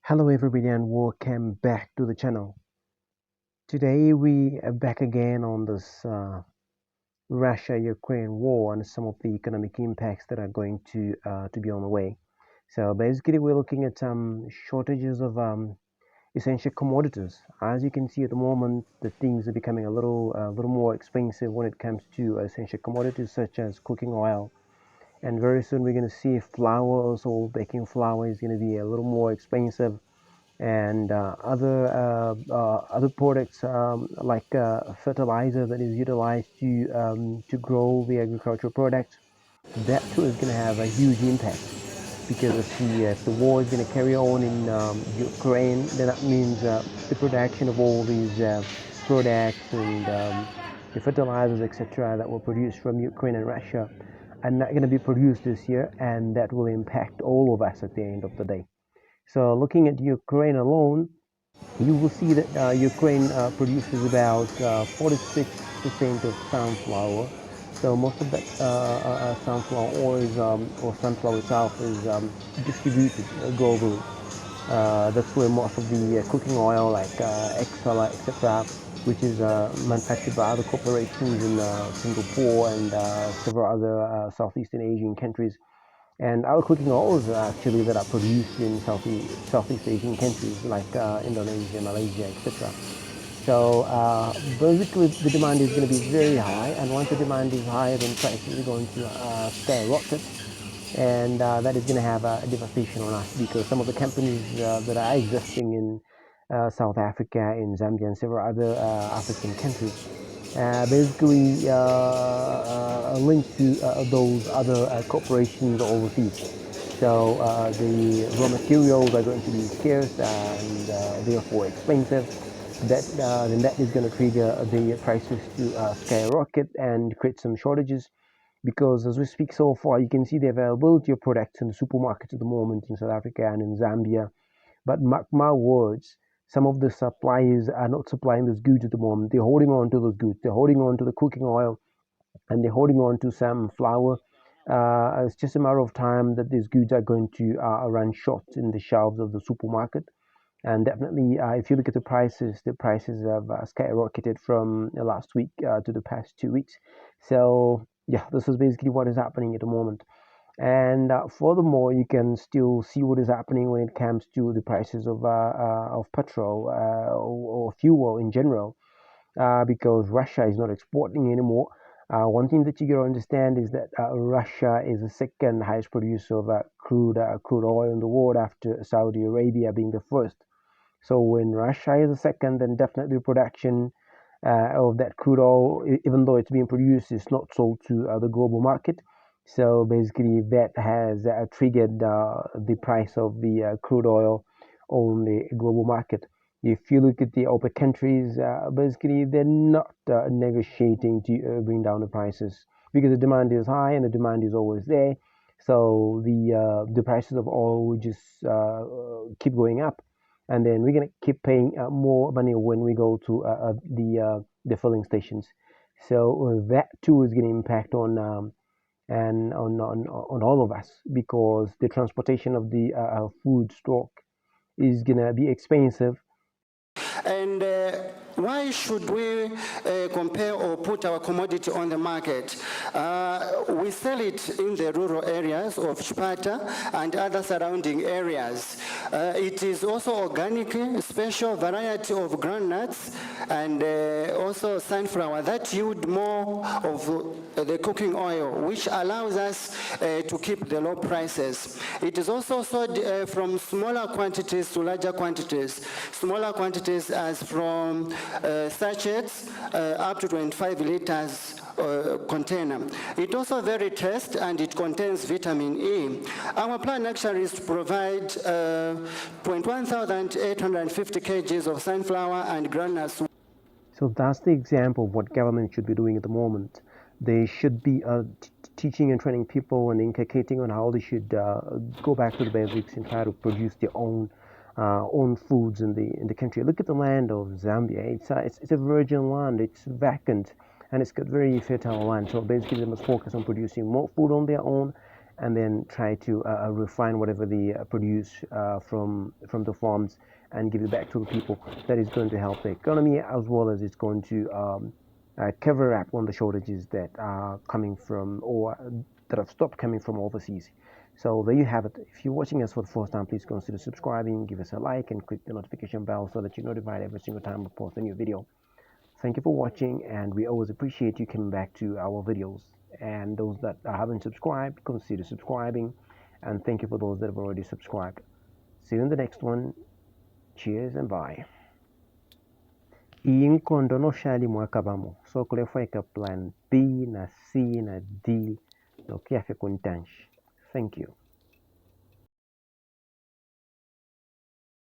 Hello everybody and welcome back to the channel. Today we are back again on this Russia-Ukraine war and some of the economic impacts that are going to be on the way. So basically we're looking at some shortages of essential commodities. As you can see at the moment, the things are becoming a little more expensive when it comes to essential commodities such as cooking oil. And very soon we're going to see flour, also baking flour is going to be a little more expensive, and other products like fertilizer that is utilized to grow the agricultural products. That too is going to have a huge impact because if the war is going to carry on in Ukraine, then that means the production of all these products and the fertilizers, etc., that were produced from Ukraine and Russia are not going to be produced this year, and that will impact all of us at the end of the day. So looking at Ukraine alone, you will see that Ukraine produces about 46% of sunflower. So most of that sunflower oil is, or sunflower itself is distributed globally. That's where most of the cooking oil, like Exala, etc., which is manufactured by other corporations in Singapore and several other Southeastern Asian countries, and our cooking oils actually that are produced in Southeast Asian countries like Indonesia, Malaysia, etc. So basically, the demand is going to be very high, and once the demand is high, then prices are going to skyrocket, and that is going to have a devastation on us because some of the companies that are existing in South Africa, in Zambia, and several other African countries basically linked to those other corporations overseas. So the raw materials are going to be scarce and therefore expensive. Then that is going to trigger the prices to skyrocket and create some shortages. Because as we speak so far, you can see the availability of products in the supermarkets at the moment in South Africa and in Zambia. But mark my words, some of the suppliers are not supplying those goods at the moment. They're holding on to those goods. They're holding on to the cooking oil, and they're holding on to some flour. It's just a matter of time that these goods are going to run short in the shelves of the supermarket. And definitely, if you look at the prices have skyrocketed from last week to the past 2 weeks. So yeah, this is basically what is happening at the moment. And furthermore, you can still see what is happening when it comes to the prices of petrol or fuel in general, because Russia is not exporting anymore. One thing that you got to understand is that Russia is the second highest producer of crude oil in the world after Saudi Arabia being the first. So when Russia is the second, then definitely production of that crude oil, even though it's being produced, is not sold to the global market. So basically, that has triggered the price of the crude oil on the global market. If you look at the OPEC countries, basically they're not negotiating to bring down the prices because the demand is high and the demand is always there. So the prices of oil will just keep going up, and then we're gonna keep paying more money when we go to the filling stations. So that too is going to impact on and on all of us because the transportation of the food stock is gonna be expensive. And why should we compare or put our commodity on the market? We sell it in the rural areas of Sparta and other surrounding areas. It is also organic, special variety of groundnuts, and also sunflower that yield more of the cooking oil, which allows us to keep the low prices. It is also sold from smaller quantities to larger quantities. Smaller quantities as from sachets up to 25 liters container. It also very tasty and it contains vitamin E. Our plan actually is to provide 1,850 kgs of sunflower and groundnuts. So that's the example of what government should be doing at the moment. They should be teaching and training people and inculcating on how they should go back to the basics and try to produce their own foods in the country. Look at the land of Zambia. It's a virgin land. It's vacant, and it's got very fertile land. So basically, they must focus on producing more food on their own, and then try to refine whatever they produce from the farms and give it back to the people. That is going to help the economy, as well as it's going to cover up on the shortages that are coming from, or that have stopped coming from overseas. So there you have it. If you're watching us for the first time, please consider subscribing, give us a like, and click the notification bell so that you're notified every single time we post a new video. Thank you for watching, and we always appreciate you coming back to our videos. And those that haven't subscribed, consider subscribing. And thank you for those that have already subscribed. See you in the next one. Cheers and bye. Iyi nkondo no shali mwakabamo. So kulefweka plan B na C na D no kiafe kuntanshi. Thank you.